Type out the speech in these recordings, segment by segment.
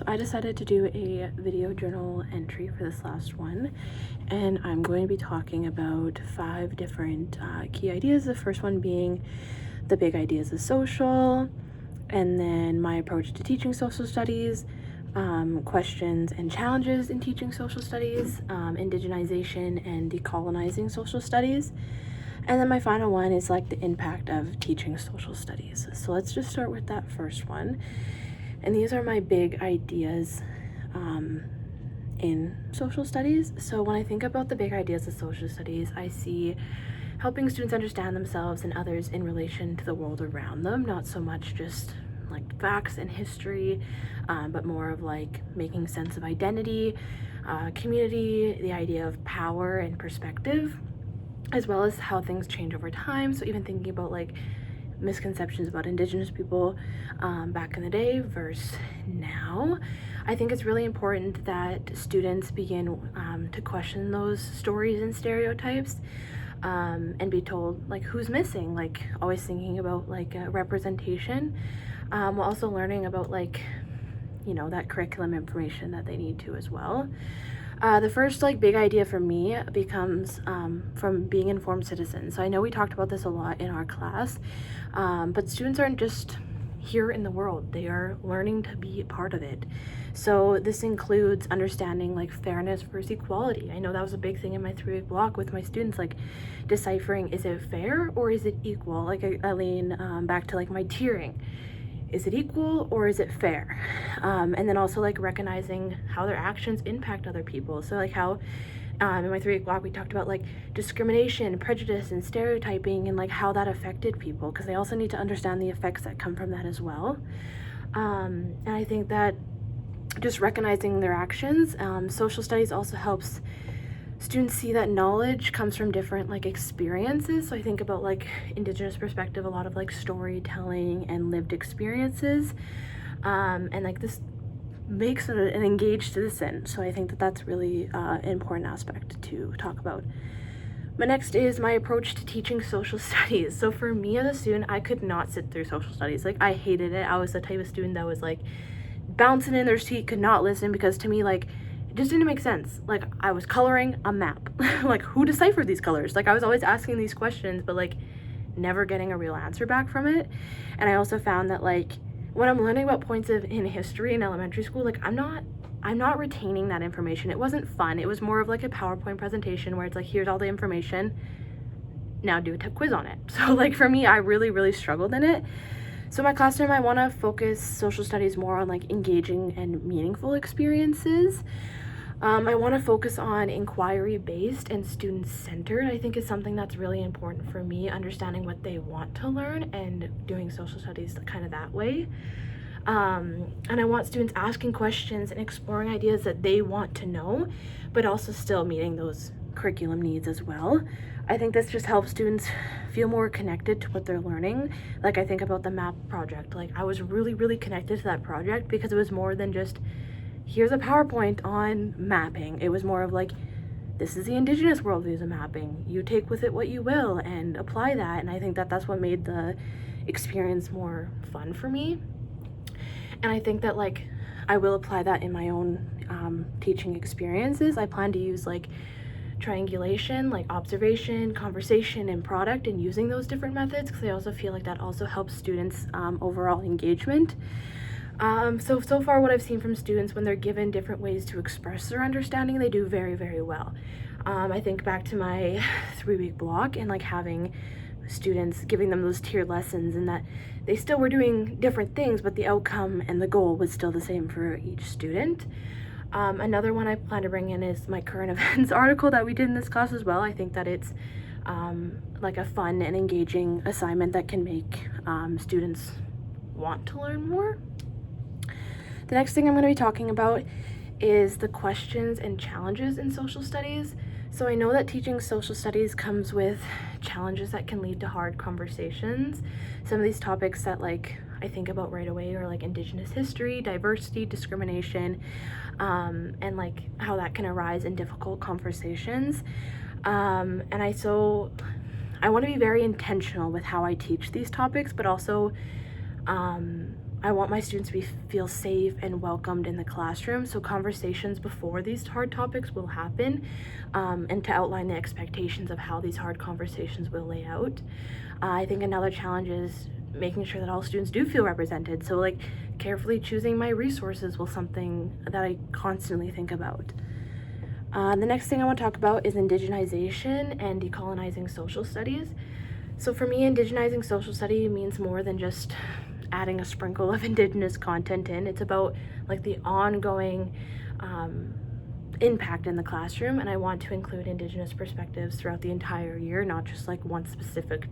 So I decided to do a video journal entry for this last one, and I'm going to be talking about 5 different key ideas. The first one being the big ideas of social, and then my approach to teaching social studies, questions and challenges in teaching social studies, indigenization and decolonizing social studies. And then my final one is like the impact of teaching social studies. So let's just start with that first one. And these are my big ideas in social studies. So when I think about the big ideas of social studies, I see helping students understand themselves and others in relation to the world around them, not so much just like facts and history, but more of like making sense of identity, community, the idea of power and perspective, as well as how things change over time. So even thinking about like misconceptions about Indigenous people back in the day versus now. I think it's really important that students begin to question those stories and stereotypes and be told like who's missing, like always thinking about like representation, while also learning about like, you know, that curriculum information that they need to as well. The first like big idea for me becomes from being informed citizens. So I know we talked about this a lot in our class, but students aren't just here in the world, they are learning to be a part of it. So this includes understanding like fairness versus equality. I know that was a big thing in my 3-week block with my students, like deciphering, is it fair or is it equal? Like I lean back to like my tiering. Is it equal or is it fair? And then also like recognizing how their actions impact other people. So like how in my 3-week block we talked about like discrimination, prejudice, and stereotyping, and like how that affected people, because they also need to understand the effects that come from that as well. And I think that just recognizing their actions, social studies also helps students see that knowledge comes from different like experiences. So I think about like Indigenous perspective, a lot of like storytelling and lived experiences, and like this makes an engaged citizen. So I think that that's really an important aspect to talk about. But next is my approach to teaching social studies. So for me as a student, I could not sit through social studies. Like I hated it. I was the type of student that was like bouncing in their seat, could not listen, because to me like it just didn't make sense. Like I was coloring a map. Like who deciphered these colors? Like I was always asking these questions, but like never getting a real answer back from it. And I also found that like when I'm learning about points in history in elementary school, like I'm not retaining that information. It wasn't fun. It was more of like a PowerPoint presentation where it's like, here's all the information, now do a quiz on it. So like for me, I really struggled in it. So my classroom, I want to focus social studies more on like engaging and meaningful experiences. I want to focus on inquiry-based and student-centered. I think is something that's really important for me, understanding what they want to learn and doing social studies kind of that way. And I want students asking questions and exploring ideas that they want to know, but also still meeting those curriculum needs as well. I think this just helps students feel more connected to what they're learning. Like I think about the map project. Like I was really connected to that project because it was more than just here's a PowerPoint on mapping. It was more of like, this is the Indigenous worldviews of mapping. You take with it what you will and apply that. And I think that that's what made the experience more fun for me. And I think that like I will apply that in my own teaching experiences. I plan to use like triangulation, like observation, conversation, and product, and using those different methods, because I also feel like that also helps students overall engagement. So far what I've seen from students, when they're given different ways to express their understanding, they do very well. I think back to my 3-week block and like having students, giving them those tiered lessons, and that they still were doing different things, but the outcome and the goal was still the same for each student. Another one I plan to bring in is my current events article that we did in this class as well. I think that it's like a fun and engaging assignment that can make students want to learn more. The next thing I'm going to be talking about is the questions and challenges in social studies. So I know that teaching social studies comes with challenges that can lead to hard conversations. Some of these topics that like I think about right away are like Indigenous history, diversity, discrimination, and like how that can arise in difficult conversations. And I want to be very intentional with how I teach these topics, but also I want my students to feel safe and welcomed in the classroom, so conversations before these hard topics will happen, and to outline the expectations of how these hard conversations will lay out. I think another challenge is making sure that all students do feel represented, so like carefully choosing my resources was something that I constantly think about. The next thing I want to talk about is indigenization and decolonizing social studies. So for me, indigenizing social study means more than just adding a sprinkle of Indigenous content in. It's about like the ongoing impact in the classroom, and I want to include Indigenous perspectives throughout the entire year, not just like one specific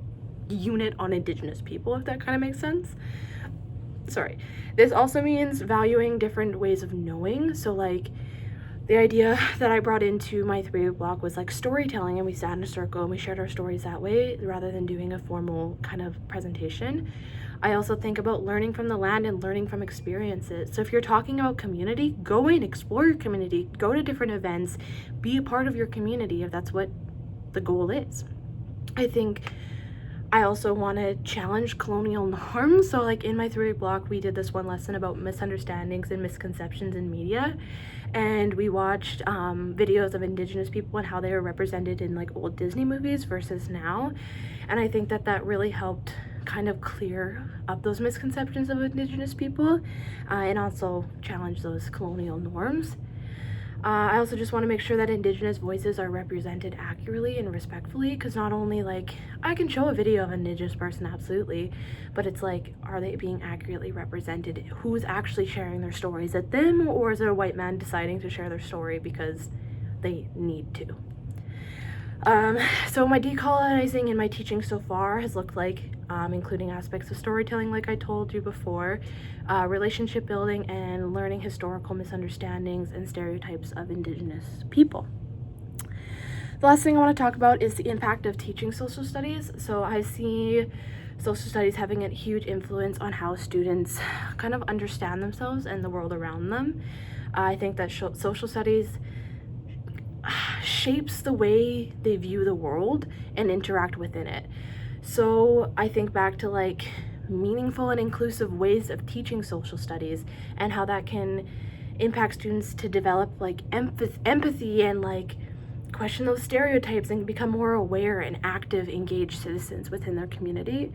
unit on Indigenous people, if that kind of makes sense. Sorry. This also means valuing different ways of knowing. So like the idea that I brought into my 3-week block was like storytelling, and we sat in a circle and we shared our stories that way rather than doing a formal kind of presentation. I also think about learning from the land and learning from experiences. So if you're talking about community, go and explore your community, go to different events, be a part of your community if that's what the goal is. I think I also want to challenge colonial norms. So like in my 3-week block, we did this one lesson about misunderstandings and misconceptions in media, and we watched videos of Indigenous people and how they were represented in like old Disney movies versus now. And I think that that really helped kind of clear up those misconceptions of Indigenous people, and also challenge those colonial norms. I also just want to make sure that Indigenous voices are represented accurately and respectfully, because not only like I can show a video of an Indigenous person, absolutely, but it's like, are they being accurately represented? Who's actually sharing their story? Is it them, or is it a white man deciding to share their story because they need to? So my decolonizing in my teaching so far has looked like including aspects of storytelling, like I told you before, relationship building, and learning historical misunderstandings and stereotypes of Indigenous people. The last thing I want to talk about is the impact of teaching social studies. So I see social studies having a huge influence on how students kind of understand themselves and the world around them. I think that social studies shapes the way they view the world and interact within it. So I think back to like meaningful and inclusive ways of teaching social studies and how that can impact students to develop like empathy and like question those stereotypes and become more aware and active, engaged citizens within their community.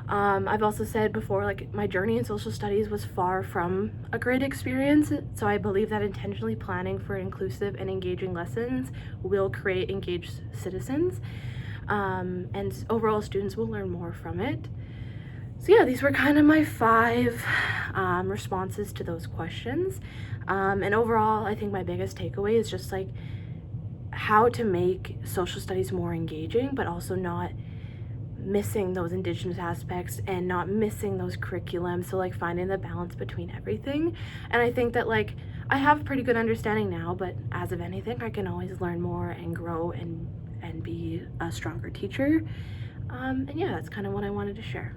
I've also said before, like my journey in social studies was far from a great experience, so I believe that intentionally planning for inclusive and engaging lessons will create engaged citizens, and overall students will learn more from it. So yeah, these were kind of my 5 responses to those questions, and overall I think my biggest takeaway is just like how to make social studies more engaging, but also not missing those Indigenous aspects and not missing those curriculums. So like finding the balance between everything. And I think that like I have a pretty good understanding now, but as of anything, I can always learn more and grow and be a stronger teacher. And yeah, that's kind of what I wanted to share.